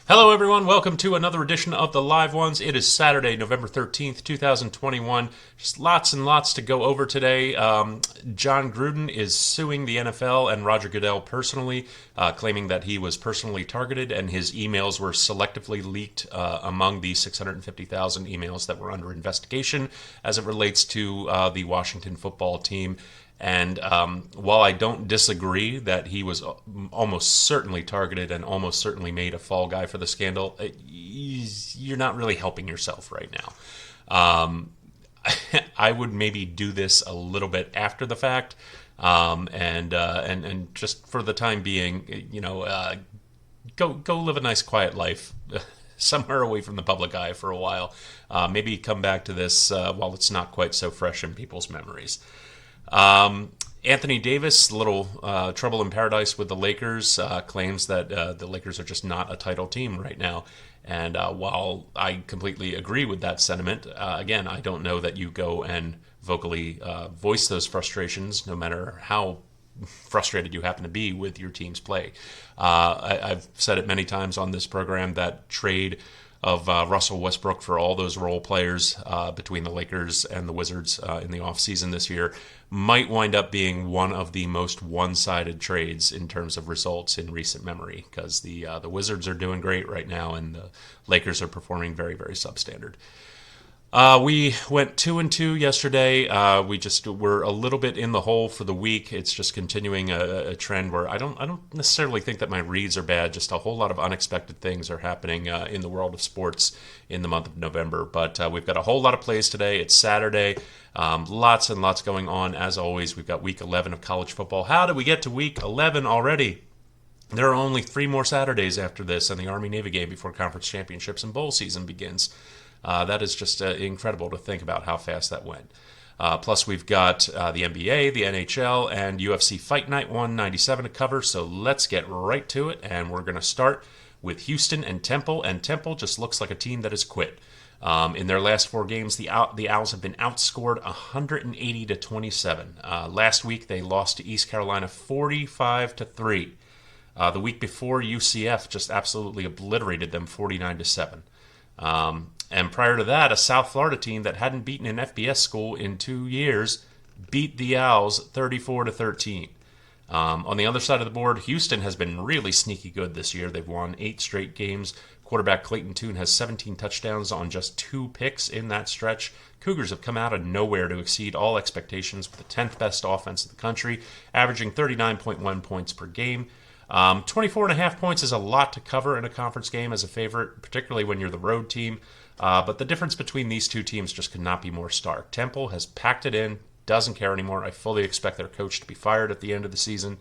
Hello, everyone. Welcome to another edition of the Live Ones. It is Saturday, November 13th, 2021. Just lots and lots to go over today. John Gruden is suing the NFL and Roger Goodell personally, claiming that he was personally targeted and his emails were selectively leaked among the 650,000 emails that were under investigation as it relates to the Washington football team. And while I don't disagree that he was almost certainly targeted and almost certainly made a fall guy for the scandal, you're not really helping yourself right now. I would maybe do this a little bit after the fact, and just for the time being, go live a nice quiet life. Somewhere away from the public eye for a while. Maybe come back to this while it's not quite so fresh in people's memories. Anthony Davis, a little trouble in paradise with the Lakers, claims that the Lakers are just not a title team right now. And while I completely agree with that sentiment, again, I don't know that you go and vocally voice those frustrations, no matter how frustrated you happen to be with your team's play. I've said it many times on this program that trade of Russell Westbrook for all those role players between the Lakers and the Wizards in the offseason this year might wind up being one of the most one-sided trades in terms of results in recent memory, because the Wizards are doing great right now and the Lakers are performing very, very substandard. We went 2-2 yesterday. We're a little bit in the hole for the week. It's just continuing a trend where I don't necessarily think that my reads are bad. Just a whole lot of unexpected things are happening in the world of sports in the month of November. But we've got a whole lot of plays today. It's Saturday. Lots and lots going on. As always, we've got week 11 of college football. How did we get to week 11 already? There are only 3 more Saturdays after this and the Army-Navy game before conference championships and bowl season begins. That is just incredible to think about how fast that went. Plus, we've got the NBA, the NHL, and UFC Fight Night 197 to cover, so let's get right to it. And we're going to start with Houston and Temple, and Temple just looks like a team that has quit. In their last 4 games, the Owls have been outscored 180 to 27. Last week, they lost to East Carolina 45 to 3. The week before, UCF just absolutely obliterated them 49 to 7. And prior to that, a South Florida team that hadn't beaten an FBS school in 2 years beat the Owls 34 to 13. On the other side of the board, Houston has been really sneaky good this year. They've won 8 straight games. Quarterback Clayton Tune has 17 touchdowns on just 2 picks in that stretch. Cougars have come out of nowhere to exceed all expectations with the 10th best offense in the country, averaging 39.1 points per game. 24.5 points is a lot to cover in a conference game as a favorite, particularly when you're the road team. But the difference between these two teams just could not be more stark. Temple has packed it in, doesn't care anymore. I fully expect their coach to be fired at the end of the season.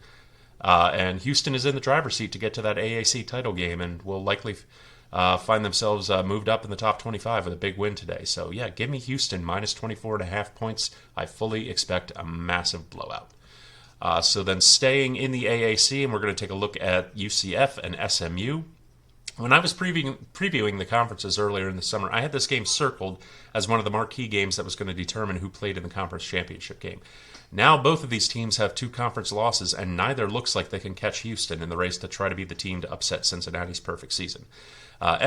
And Houston is in the driver's seat to get to that AAC title game and will likely find themselves moved up in the top 25 with a big win today. So, yeah, give me Houston minus 24.5 points. I fully expect a massive blowout. So then staying in the AAC, and we're going to take a look at UCF and SMU. When I was previewing the conferences earlier in the summer, I had this game circled as one of the marquee games that was going to determine who played in the conference championship game. Now both of these teams have 2 conference losses, and neither looks like they can catch Houston in the race to try to be the team to upset Cincinnati's perfect season.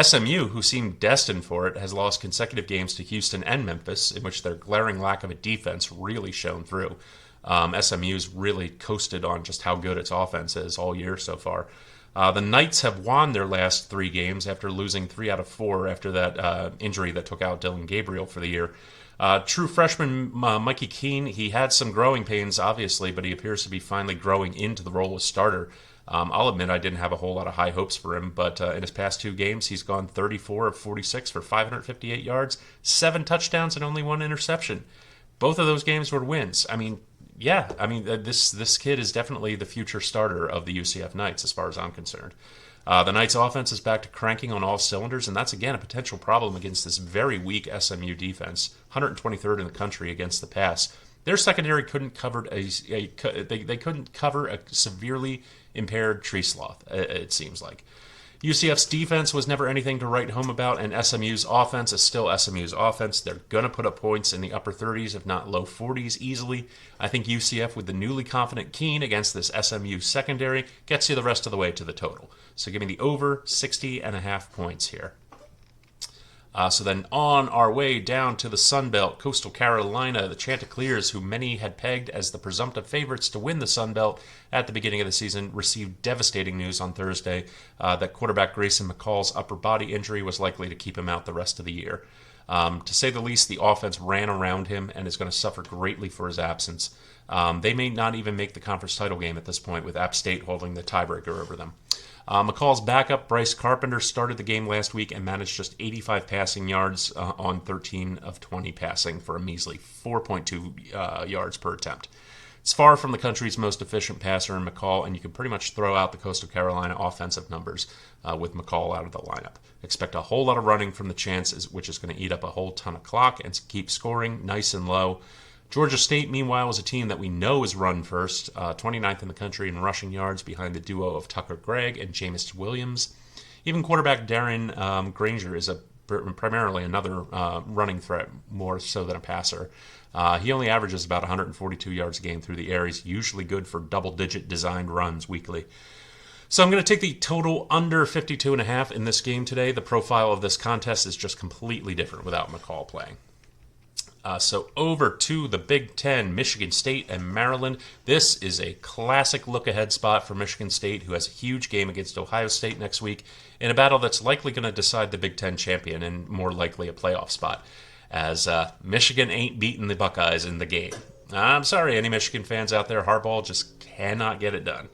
SMU, who seemed destined for it, has lost consecutive games to Houston and Memphis, in which their glaring lack of a defense really shone through. SMU's really coasted on just how good its offense is all year so far. The Knights have won their last 3 games after losing 3 out of 4 after that injury that took out Dylan Gabriel for the year. True freshman Mikey Keene, he had some growing pains, obviously, but he appears to be finally growing into the role as starter. I'll admit I didn't have a whole lot of high hopes for him, but in his past 2 games, he's gone 34 of 46 for 558 yards, 7 touchdowns, and only 1 interception. Both of those games were wins. This kid is definitely the future starter of the UCF Knights as far as I'm concerned. The Knights offense is back to cranking on all cylinders, and that's again a potential problem against this very weak SMU defense, 123rd in the country against the pass. Their secondary couldn't cover they couldn't cover a severely impaired tree sloth, it seems like. UCF's defense was never anything to write home about, and SMU's offense is still SMU's offense. They're going to put up points in the upper 30s, if not low 40s, easily. I think UCF, with the newly confident Keene against this SMU secondary, gets you the rest of the way to the total. So give me the over 60.5 points here. So then on our way down to the Sun Belt, Coastal Carolina, the Chanticleers, who many had pegged as the presumptive favorites to win the Sun Belt at the beginning of the season, received devastating news on Thursday that quarterback Grayson McCall's upper body injury was likely to keep him out the rest of the year. To say the least, the offense ran around him and is going to suffer greatly for his absence. They may not even make the conference title game at this point, with App State holding the tiebreaker over them. McCall's backup, Bryce Carpenter, started the game last week and managed just 85 passing yards on 13 of 20 passing for a measly 4.2 yards per attempt. It's far from the country's most efficient passer in McCall, and you can pretty much throw out the Coastal Carolina offensive numbers with McCall out of the lineup. Expect a whole lot of running from the Chants, which is going to eat up a whole ton of clock and keep scoring nice and low. Georgia State, meanwhile, is a team that we know is run first, 29th in the country in rushing yards behind the duo of Tucker Gregg and Jameis Williams. Even quarterback Darren Granger is primarily another running threat, more so than a passer. He only averages about 142 yards a game through the air. He's usually good for double-digit designed runs weekly. So I'm going to take the total under 52.5 in this game today. The profile of this contest is just completely different without McCall playing. So over to the Big Ten, Michigan State and Maryland. This is a classic look-ahead spot for Michigan State, who has a huge game against Ohio State next week in a battle that's likely going to decide the Big Ten champion and more likely a playoff spot, as Michigan ain't beating the Buckeyes in the game. I'm sorry, any Michigan fans out there, Harbaugh just cannot get it done.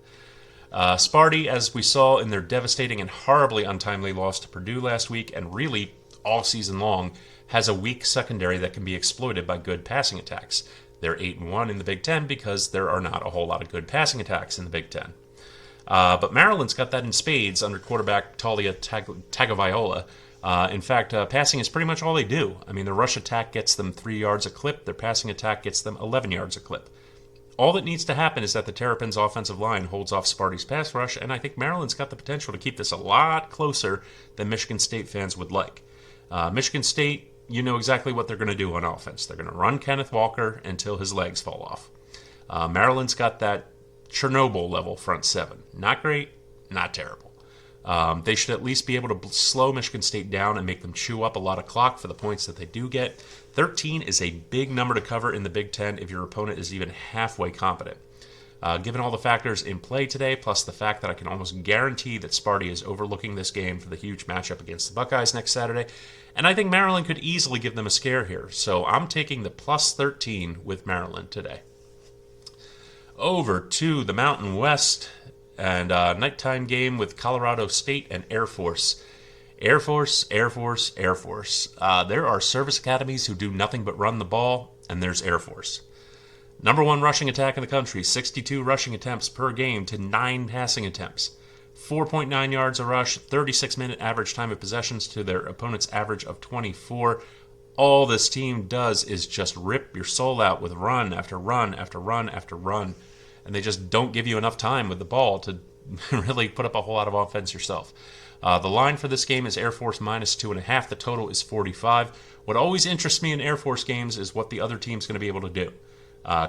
Sparty, as we saw in their devastating and horribly untimely loss to Purdue last week, and really all season long, has a weak secondary that can be exploited by good passing attacks. They're 8-1 in the Big Ten because there are not a whole lot of good passing attacks in the Big Ten. But Maryland's got that in spades under quarterback Talia Tagovailoa. In fact, passing is pretty much all they do. I mean, their rush attack gets them 3 yards a clip. Their passing attack gets them 11 yards a clip. All that needs to happen is that the Terrapins' offensive line holds off Sparty's pass rush, and I think Maryland's got the potential to keep this a lot closer than Michigan State fans would like. Michigan State, you know exactly what they're going to do on offense. They're going to run Kenneth Walker until his legs fall off. Maryland's got that Chernobyl-level front seven. Not great, not terrible. They should at least be able to slow Michigan State down and make them chew up a lot of clock for the points that they do get. 13 is a big number to cover in the Big Ten if your opponent is even halfway competent. Given all the factors in play today, plus the fact that I can almost guarantee that Sparty is overlooking this game for the huge matchup against the Buckeyes next Saturday, and I think Maryland could easily give them a scare here. So I'm taking the plus 13 with Maryland today. Over to the Mountain West and nighttime game with Colorado State and Air Force. Air Force, Air Force, Air Force. There are service academies who do nothing but run the ball, and there's Air Force. Number one rushing attack in the country, 62 rushing attempts per game to 9 passing attempts. 4.9 yards a rush, 36-minute average time of possessions to their opponent's average of 24. All this team does is just rip your soul out with run after run after run after run, and they just don't give you enough time with the ball to really put up a whole lot of offense yourself. The line for this game is Air Force minus 2.5. The total is 45. What always interests me in Air Force games is what the other team's going to be able to do.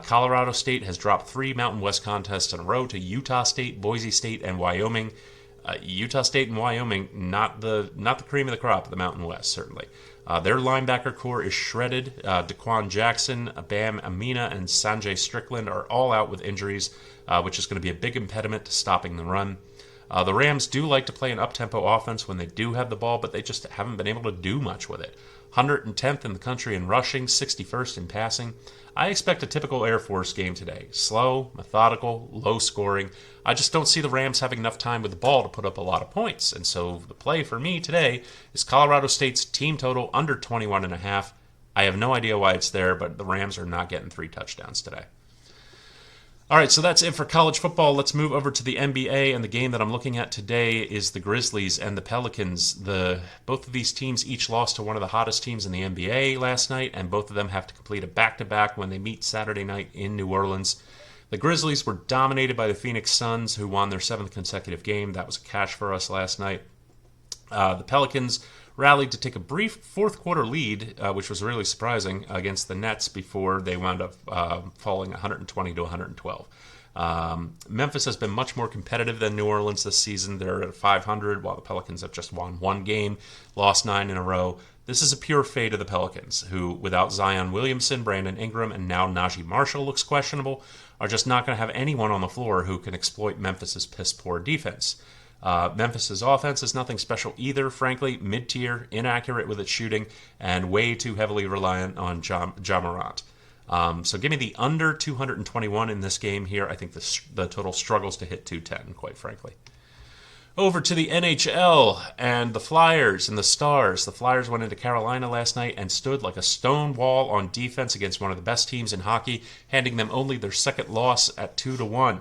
Colorado State has dropped 3 Mountain West contests in a row to Utah State, Boise State, and Wyoming. Utah State and Wyoming, not the cream of the crop of the Mountain West, certainly. Their linebacker core is shredded. Daquan Jackson, Bam Amina, and Sanjay Strickland are all out with injuries, which is going to be a big impediment to stopping the run. The Rams do like to play an up-tempo offense when they do have the ball, but they just haven't been able to do much with it. 110th in the country in rushing, 61st in passing. I expect a typical Air Force game today. Slow, methodical, low scoring. I just don't see the Rams having enough time with the ball to put up a lot of points. And so the play for me today is Colorado State's team total under 21.5. I have no idea why it's there, but the Rams are not getting 3 touchdowns today. All right, so that's it for college football. Let's move over to the NBA, and the game that I'm looking at today is the Grizzlies and the Pelicans. Both of these teams each lost to one of the hottest teams in the NBA last night, and both of them have to complete a back-to-back when they meet Saturday night in New Orleans. The Grizzlies were dominated by the Phoenix Suns, who won their 7th consecutive game. That was a cash for us last night. The Pelicans rallied to take a brief fourth quarter lead, which was really surprising, against the Nets before they wound up falling 120 to 112. Memphis has been much more competitive than New Orleans this season. They're at 500, while the Pelicans have just won one game, lost 9 in a row. This is a pure fate of the Pelicans, who, without Zion Williamson, Brandon Ingram, and now Najee Marshall looks questionable, are just not going to have anyone on the floor who can exploit Memphis's piss-poor defense. Memphis's offense is nothing special either, frankly, mid-tier, inaccurate with its shooting, and way too heavily reliant on Ja Morant. So give me the under 221 in this game here. I think the total struggles to hit 210, quite frankly. Over to the NHL and the Flyers and the Stars. The Flyers went into Carolina last night and stood like a stone wall on defense against one of the best teams in hockey, handing them only their second loss at 2-1.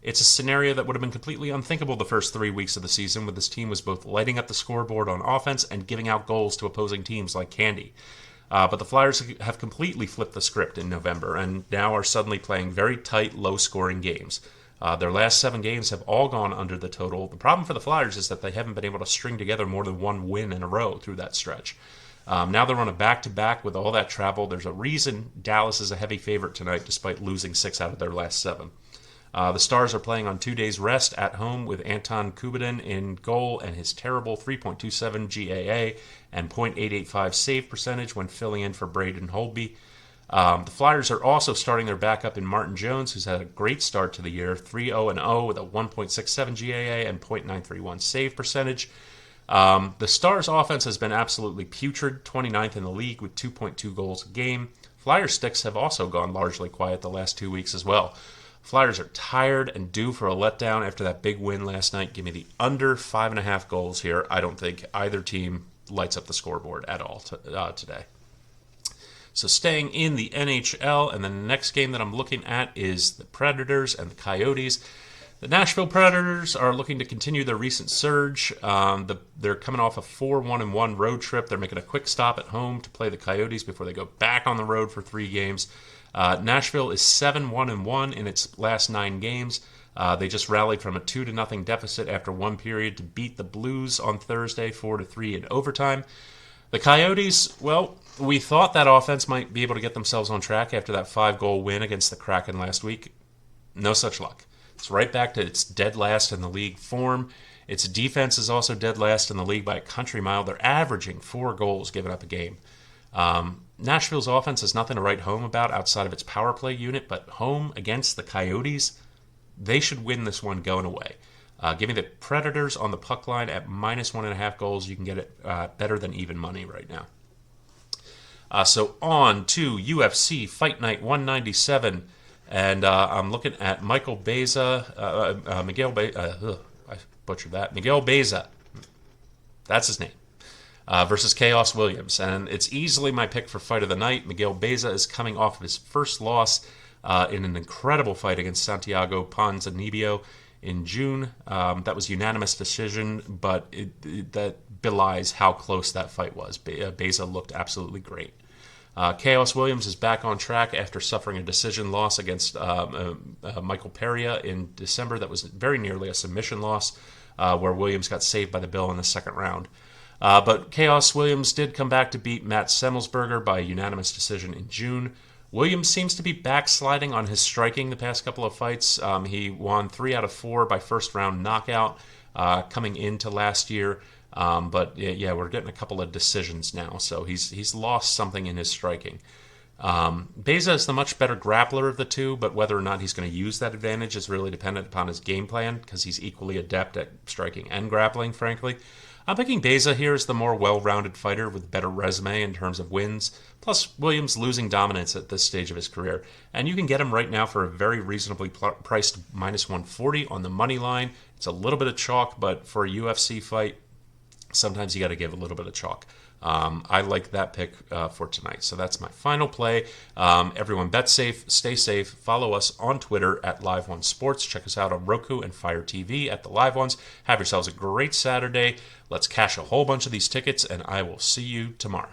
It's a scenario that would have been completely unthinkable the first 3 weeks of the season, when this team was both lighting up the scoreboard on offense and giving out goals to opposing teams like candy. But the Flyers have completely flipped the script in November and now are suddenly playing very tight, low-scoring games. Their last 7 games have all gone under the total. The problem for the Flyers is that they haven't been able to string together more than one win in a row through that stretch. Now they're on a back-to-back with all that travel. There's a reason Dallas is a heavy favorite tonight, despite losing 6 out of their last 7. The Stars are playing on 2 days rest at home with Anton Khudobin in goal and his terrible 3.27 GAA and .885 save percentage when filling in for Braden Holtby. The Flyers are also starting their backup in Martin Jones, who's had a great start to the year, 3-0-0 with a 1.67 GAA and .931 save percentage. The Stars' offense has been absolutely putrid, 29th in the league with 2.2 goals a game. Flyers sticks have also gone largely quiet the last 2 weeks as well. Flyers are tired and due for a letdown after that big win last night. Give me the under 5.5 goals here. I don't think either team lights up the scoreboard at all today. So staying in the NHL, and the next game that I'm looking at is the Predators and the Coyotes. The Nashville Predators are looking to continue their recent surge. They're coming off a 4-1-1 road trip. They're making a quick stop at home to play the Coyotes before they go back on the road for 3 games. Nashville is 7-1-1 in its last 9 games. They just rallied from a 2-0 deficit after one period to beat the Blues on Thursday 4-3 in overtime. The Coyotes, well, we thought that offense might be able to get themselves on track after that 5-goal win against the Kraken last week. No such luck. It's right back to its dead last in the league form. Its defense is also dead last in the league by a country mile. They're averaging 4 goals given up a game. Nashville's offense has nothing to write home about outside of its power play unit, but home against the Coyotes, they should win this one going away. Give me the Predators on the puck line at -1.5 goals. You can get it better than even money right now. So on to UFC Fight Night 197, and I'm looking at Miguel Beza. I butchered that. Miguel Beza. That's his name. Versus Chaos Williams. And it's easily my pick for fight of the night. Miguel Beza is coming off of his first loss in an incredible fight against Santiago Ponzinibbio in June. That was unanimous decision, but that belies how close that fight was. Beza looked absolutely great. Chaos Williams is back on track after suffering a decision loss against Michael Pereira in December. That was very nearly a submission loss, where Williams got saved by the bell in the second round. But Chaos Williams did come back to beat Matt Semmelsberger by a unanimous decision in June. Williams seems to be backsliding on his striking the past couple of fights. He won 3 out of 4 by first-round knockout coming into last year. But yeah, we're getting a couple of decisions now, so he's lost something in his striking. Beza is the much better grappler of the two, but whether or not he's going to use that advantage is really dependent upon his game plan, because he's equally adept at striking and grappling, frankly. I'm picking Beza here as the more well-rounded fighter with better resume in terms of wins, plus Williams losing dominance at this stage of his career. And you can get him right now for a very reasonably priced -140 on the money line. It's a little bit of chalk, but for a UFC fight, sometimes you got to give a little bit of chalk. I like that pick for tonight. So that's my final play. Everyone bet safe, stay safe. Follow us on Twitter at Live One Sports. Check us out on Roku and Fire TV at the Live Ones. Have yourselves a great Saturday. Let's cash a whole bunch of these tickets, and I will see you tomorrow.